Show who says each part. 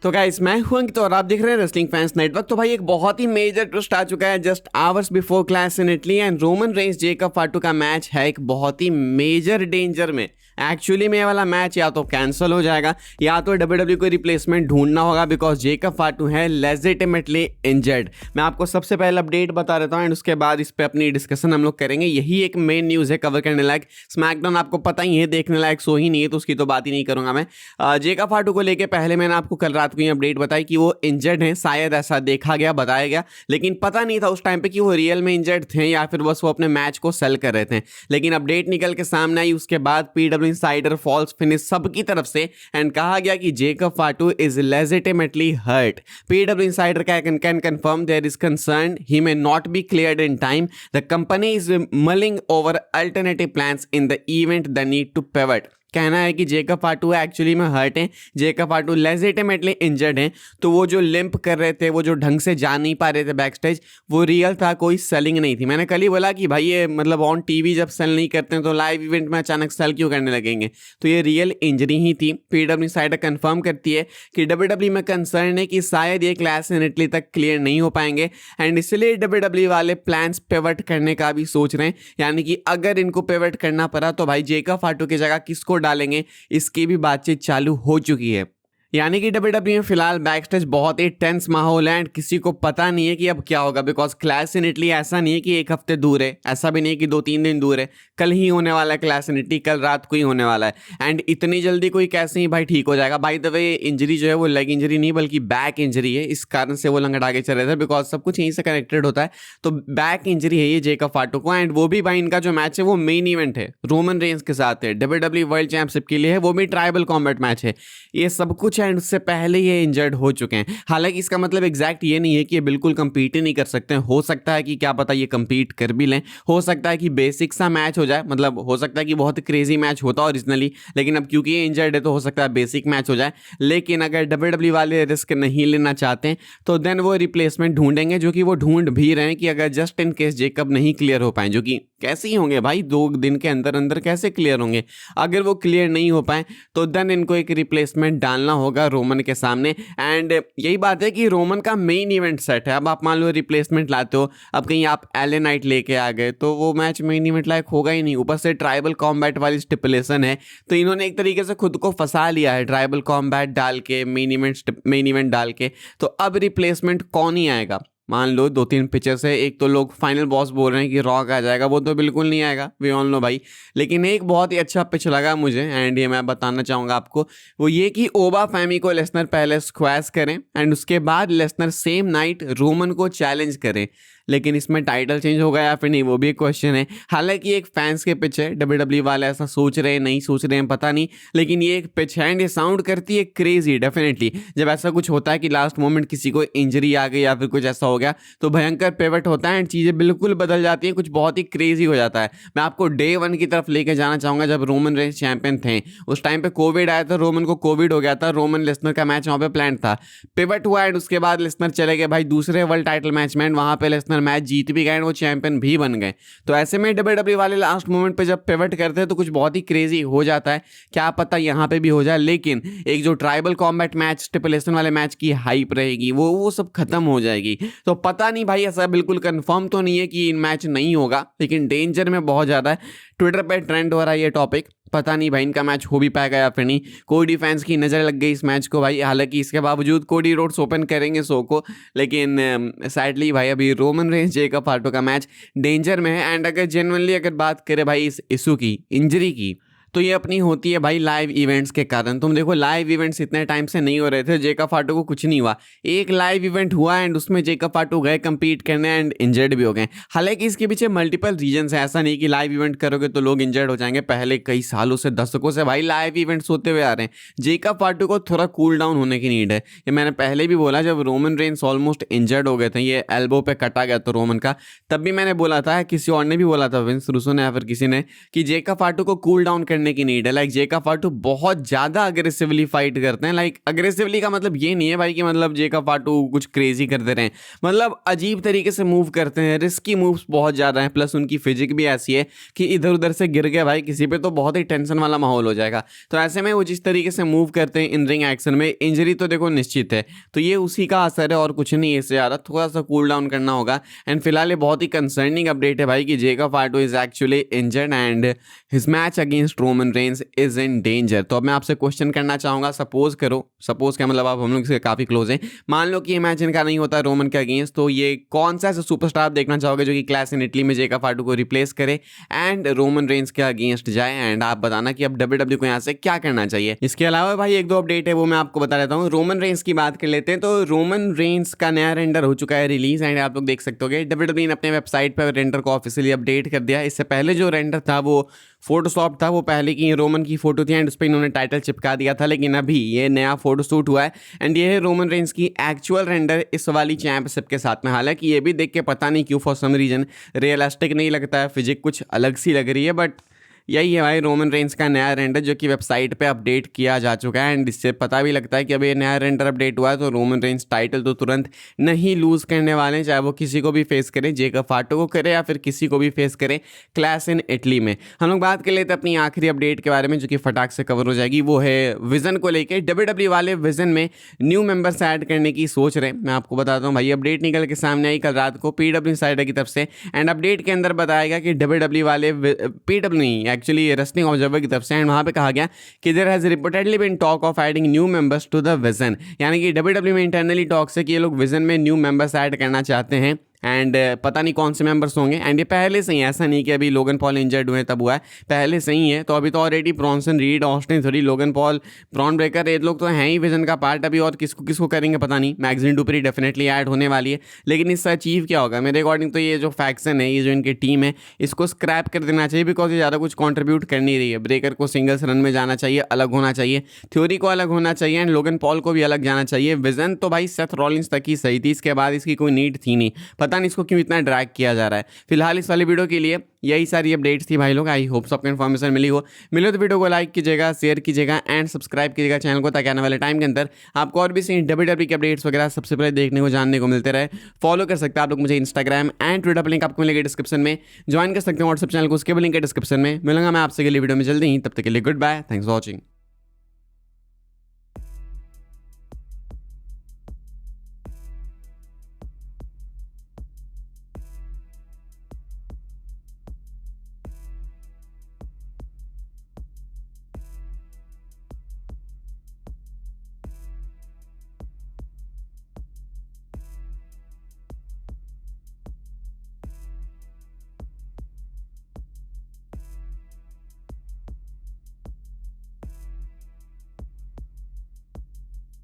Speaker 1: तो गाइस मैं हूं अंकित और आप देख रहे हैं रेसलिंग फैंस नेटवर्क। तो भाई एक बहुत ही मेजर ट्विस्ट आ चुका है just hours before clash in Italy and Roman Reigns Jacob फाटू का मैच है एक बहुत ही मेजर डेंजर में। एक्चुअली में ये वाला मैच या तो कैंसिल हो जाएगा या तो डब्ल्यूडब्ल्यू को रिप्लेसमेंट ढूंढना होगा बिकॉज जेकब फाटू है लेजिटिमेटली इंजर्ड। मैं आपको सबसे पहले अपडेट बता देता हूँ एंड उसके बाद इस पर अपनी डिस्कशन हम लोग करेंगे। यही एक मेन न्यूज़ है कवर करने लायक। स्मैकडाउन आपको पता ही है देखने लायक सो ही नहीं है तो उसकी तो बात ही नहीं करूंगा मैं। जेकब फाटू को लेकर पहले मैंने आपको कल रात को ये अपडेट बताई कि वो इंजर्ड हैं, शायद ऐसा देखा गया बताया गया, लेकिन पता नहीं था उस टाइम पे कि वो रियल में इंजर्ड थे या फिर बस वो अपने मैच को सेल कर रहे थे। लेकिन अपडेट निकल के सामने आई उसके बाद पीडब्ल्यू इनसाइडर, फॉल्स फिनिश सबकी तरफ से एंड कहा गया कि Jacob Fatu is legitimately hurt. PW insider can confirm there is concern he may not be cleared in time. The company is mulling over alternative plans in the event the need to pivot। कहना है कि Jacob फाटू actually में hurt हैं, Jacob फाटू legitimately injured हैं। तो वो जो limp कर रहे थे, वो जो ढंग से जा नहीं पा रहे थे बैक स्टेज, वो रियल था, कोई सेलिंग नहीं थी। मैंने कल ही बोला कि भाई ये मतलब ऑन टीवी जब सेल नहीं करते हैं तो लाइव इवेंट में अचानक सेल क्यों करने लगेंगे। तो ये रियल इंजरी ही थी। पीडब्ल्यू साइड कंफर्म करती है कि डब्ल्यूडब्ल्यू में कंसर्न है कि शायद ये क्लैश इन इटली तक क्लियर नहीं हो पाएंगे एंड इसलिए डब्ल्यूडब्ल्यू वाले प्लान्स पिवट करने का भी सोच रहे हैं। यानी कि अगर इनको पिवट करना पड़ा तो भाई जेकब फाटू की जगह किसको डालेंगे, इसकी भी बातचीत चालू हो चुकी है। यानी कि डब्ल्यूडब्ल्यू में फिलहाल बैक स्टेज बहुत ही टेंस माहौल है एंड किसी को पता नहीं है कि अब क्या होगा बिकॉज क्लैश इन इटली ऐसा नहीं है कि एक हफ्ते दूर है, ऐसा भी नहीं है कि 2-3 दिन दूर है, कल ही होने वाला है क्लैश इन इटली, कल रात को ही होने वाला है। एंड इतनी जल्दी कोई कैसे ही भाई ठीक हो जाएगा। बाय द वे इंजरी जो है वो लेग इंजरी नहीं बल्कि बैक इंजरी है, इस कारण से वो लंगड़ा के चल रहे थे बिकॉज सब कुछ यहीं से कनेक्टेड होता है। तो बैक इंजरी है ये जेकब फाटू को एंड वो भी भाई इनका जो मैच है वो मेन इवेंट है, रोमन रेंस के साथ है, डब्ल्यूडब्ल्यू वर्ल्ड चैंपियनशिप के लिए है, वो भी ट्राइबल कॉम्बैट मैच है। ये सब कुछ है एंड उससे पहले ये इंजर्ड हो चुके हैं। हालांकि इसका मतलब एग्जैक्ट ये नहीं है कि ये बिल्कुल कंपीट ही नहीं कर सकते हैं। हो सकता है कि क्या पता ये कंपीट कर भी लें, हो सकता है कि बेसिक सा मैच हो जाए, मतलब हो सकता है कि बहुत क्रेजी मैच होता ओरिजिनली, लेकिन अब क्योंकि ये इंजर्ड है तो हो सकता है बेसिक मैच हो जाए। लेकिन अगर डब्ल्यूडब्ल्यू वाले रिस्क नहीं लेना चाहते हैं तो देन वो रिप्लेसमेंट ढूंढेंगे, जो कि वो ढूंढ भी रहे हैं कि अगर जस्ट इन केस जेकब नहीं क्लियर हो पाए, जो कि कैसे ही होंगे भाई 2 दिन के अंदर अंदर कैसे क्लियर होंगे। अगर वो क्लियर नहीं हो पाए तो देन इनको एक रिप्लेसमेंट डालना होगा रोमन के सामने। एंड यही बात है कि रोमन का मेन इवेंट सेट है। अब आप मान लो रिप्लेसमेंट लाते हो, अब कहीं आप एले नाइट लेके आ गए तो वो मैच मेन इवेंट लायक होगा ही नहीं। ऊपर से ट्राइबल कॉम्बैट वाली स्टिपुलेशन है तो इन्होंने एक तरीके से खुद को फंसा लिया है ट्राइबल कॉम्बैट डाल के, मेन इवेंट डाल के। तो अब रिप्लेसमेंट कौन ही आएगा। मान लो 2-3 पिक्चर्स है, एक तो लोग फाइनल बॉस बोल रहे हैं कि रॉक आ जाएगा, वो तो बिल्कुल नहीं आएगा, वी ऑल नो भाई। लेकिन एक बहुत ही अच्छा पिच लगा मुझे एंड ये मैं बताना चाहूँगा आपको, वो ये कि ओबा फैमी को लेसनर पहले स्क्वैश करें एंड उसके बाद लेसनर सेम नाइट रोमन को चैलेंज करें। लेकिन इसमें टाइटल चेंज होगा या फिर नहीं वो भी एक क्वेश्चन है। हालांकि एक फैंस के पिच है, डब्ल्यूडब्ल्यू वाले ऐसा सोच रहे हैं नहीं सोच रहे हैं पता नहीं, लेकिन ये एक पिच है एंड ये साउंड करती है क्रेजी डेफिनेटली। जब ऐसा कुछ होता है कि लास्ट मोमेंट किसी को इंजरी आ गई या फिर कुछ ऐसा हो गया तो भयंकर पिवट होता है एंड चीज़ें बिल्कुल बदल जाती हैं, कुछ बहुत ही क्रेजी हो जाता है। मैं आपको डे 1 की तरफ लेके जाना चाहूँगा जब रोमन रेंस चैंपियन थे। उस टाइम पे कोविड आया था, रोमन को कोविड हो गया था, रोमन लेसनर का मैच वहाँ पे प्लान था, पिवट हुआ एंड उसके बाद लेसनर चले गए भाई दूसरे वर्ल्ड टाइटल मैच में, वहाँ पे लेसनर मैच जीत भी गए, वो चैंपियन भी बन गए। तो ऐसे में डब्ल्यूडब्ल्यू वाले लास्ट मोमेंट पे जब पिवट करते हैं तो कुछ बहुत ही क्रेजी हो जाता है, क्या पता यहाँ पे भी हो जाए। लेकिन एक जो ट्राइबल कॉम्बैट मैच, स्टिपुलेशन वाले मैच की हाइप रहेगी वो सब खत्म हो जाएगी। तो पता नहीं भाई, ऐसा बिल्कुल कंफर्म तो नहीं है कि मैच नहीं होगा, लेकिन डेंजर में बहुत ज़्यादा है। ट्विटर पे ट्रेंड हो रहा है ये टॉपिक, पता नहीं भाई इनका मैच हो भी पाएगा या फिर नहीं। कोडी फैंस की नज़र लग गई इस मैच को भाई, हालांकि इसके बावजूद कोडी रोड्स ओपन करेंगे शो को, लेकिन सैडली भाई अभी रोमन रेंस जेकब फाटू का मैच डेंजर में है। एंड अगर जेन्युइनली अगर बात करें भाई इस इशू की, इंजरी की, तो ये अपनी होती है भाई लाइव इवेंट्स के कारण। तुम देखो लाइव इवेंट्स इतने टाइम से नहीं हो रहे थे, जेकब फाटू को कुछ नहीं हुआ, एक लाइव इवेंट हुआ एंड उसमें जेकब फाटू गए compete करने एंड इंजर्ड भी हो गए। हालांकि इसके पीछे मल्टीपल रीजंस है, ऐसा नहीं कि लाइव इवेंट करोगे तो लोग इंजर्ड हो जाएंगे। पहले कई सालों से, दशकों से भाई लाइव इवेंट्स होते हुए आ रहे हैं। जेकब फाटू को थोड़ा कूल डाउन होने की नीड है। ये मैंने पहले भी बोला, जब रोमन रेंस ऑलमोस्ट इंजर्ड हो गए थे, ये एल्बो पे कटा गया तो रोमन का, तब भी मैंने बोला था, किसी और ने भी बोला था, विंस रूसो ने या फिर किसी ने, कि जेकब फाटू को कूल डाउन करने करने की नीड है। लाइक जेका फाटू बहुत ज़्यादा अग्रेसिवली फाइट करते हैं। लाइक अग्रेसिवली का मतलब ये नहीं है भाई कि मतलब जेका फाटू कुछ क्रेजी करते रहे, मतलब अजीब तरीके से मूव करते हैं, रिस्की मूव्स बहुत ज़्यादा हैं, प्लस उनकी फिजिक भी ऐसी है कि इधर उधर से गिर गया भाई किसी पे तो बहुत ही टेंशन वाला माहौल हो जाएगा। तो ऐसे में वो जिस तरीके से मूव करते हैं इन रिंग एक्शन में, इंजरी तो देखो निश्चित है, तो ये उसी का असर है और कुछ नहीं। इससे ज़्यादा थोड़ा सा कूल डाउन करना होगा। एंड फिलहाल ये बहुत ही कंसर्निंग अपडेट है भाई कि Jacob Fatu is actually injured and his match against Roman Reigns is in danger. तो अब मैं आपसे क्वेश्चन करना चाहूँगा, सपोज करो, सपोज क्या मतलब आप हम लोग से काफ़ी क्लोज हैं, मान लो कि ये मैच इनका नहीं होता रोमन के अगेंस्ट, तो ये कौन सा ऐसा सुपरस्टार आप देखना चाहोगे जो कि क्लास इन इटली में जेका फाटू को रिप्लेस करे एंड रोमन रेंस के अगेंस्ट जाए? एंड आप बताना कि अब डब्ल्यूडब्ल्यू को यहाँ से क्या करना चाहिए। इसके अलावा भाई एक दो अपडेट है वो मैं आपको बता देता हूँ। रोमन रेंस की बात कर लेते हैं, तो रोमन रेंस का नया रेंडर हो चुका है रिलीज, एंड आप लोग देख सकते हो डब्ल्यूडब्ल्यू ने अपने वेबसाइट पर रेंडर को ऑफिशियली अपडेट कर दिया। इससे पहले जो रेंडर था वो फोटोशॉप था, वो पहले की रोमन की फोटो थी एंड उस पर इन्होंने टाइटल चिपका दिया था, लेकिन अभी ये नया फोटो शूट हुआ है एंड ये है रोमन रेंस की एक्चुअल रेंडर इस वाली चैंपियनशिप के साथ में। हालांकि ये भी देख के पता नहीं क्यों फॉर सम रीजन रियलिस्टिक नहीं लगता है, फिजिक कुछ अलग सी लग रही है, बट यही है भाई रोमन रेंस का नया रेंडर जो कि वेबसाइट पे अपडेट किया जा चुका है। एंड इससे पता भी लगता है कि अब ये नया रेंडर अपडेट हुआ है तो रोमन रेंस टाइटल तो तुरंत नहीं लूज़ करने वाले हैं, चाहे वो किसी को भी फेस करे, जेका फाटो को करे या फिर किसी को भी फेस करे क्लास इन इटली में। हम लोग बात कर लेते हैं अपनी आखिरी अपडेट के बारे में जो कि फटाक से कवर हो जाएगी, वो है विजन को लेकर। डब्ल्यूडब्ल्यू वाले विजन में न्यू मेंबर्स ऐड करने की सोच रहे हैं। मैं आपको बताता हूँ भाई, अपडेट निकल के सामने आई कल रात को पीडब्ल्यू साइड की तरफ से, एंड अपडेट के अंदर बताया गया कि डब्ल्यूडब्ल्यू वाले पीडब्ल्यू नहीं एक्चुअली रेसलिंग ऑब्जर्वर की तरफ से, एंड वहाँ पे कहा गया कि there has reportedly been talk of adding new members to the Vision, यानी कि डब्ल्यूडब्ल्यू में इंटरनली टॉक्स है कि ये लोग विजन में न्यू मेंबर्स ऐड करना चाहते हैं। एंड पता नहीं कौन से मेंबर्स होंगे, एंड ये पहले से ही, ऐसा नहीं कि अभी लोगन पॉल इंजर्ड हुए तब हुआ है, पहले से ही है। तो अभी तो already Bronson read, Austin theory, Logan Paul, Bron Breakker, ये लोग तो हैं ही विजन का पार्ट। अभी और किसको किसको करेंगे पता नहीं। मैगजीन डुपरी डेफिनेटली ऐड होने वाली है, लेकिन इससे अचीव क्या होगा मेरे अकॉर्डिंग तो ये जो फैक्शन है, ये जो इनकी टीम है, इसको स्क्रैप कर देना चाहिए, बिकॉज ये ज़्यादा कुछ कॉन्ट्रीब्यूट कर नहीं रही है। ब्रेकर को सिंगल्स रन में जाना चाहिए, अलग होना चाहिए, थ्योरी को अलग होना चाहिए, एंड लोगन पॉल को भी अलग जाना चाहिए। विजन तो भाई सेथ रॉलिंस तक ही सही थी, इसके बाद इसकी कोई नीड थी नहीं, पता नहीं इसको क्यों इतना ड्रैग किया जा रहा है। फिलहाल इस वाली वीडियो के लिए यही सारी अपडेट्स थी भाई लोग। आई होप सबको इन्फॉर्मेशन मिली हो। मिले तो वीडियो को लाइक कीजिएगा, शेयर कीजिएगा एंड सब्सक्राइब कीजिएगा चैनल को, ताकि आने वाले टाइम के अंदर आपको और भी सही डब्ल्यूडब्ल्यू के अपडेट्स वगैरह सबसे पहले देखने को, जानने को मिलते रहे। फॉलो कर सकते हैं आप लोग मुझे इंस्टाग्राम एंड ट्विटर पर, लिंक आपको मिलेगा डिस्क्रिप्शन में। ज्वाइन कर सकते हैं व्हाट्सएप चैनल को, उसके भी लिंक है डिस्क्रिप्शन में। मिलूंगा मैं आपसे अगली वीडियो में जल्दी ही, तब तक के लिए goodbye, thanks for watching.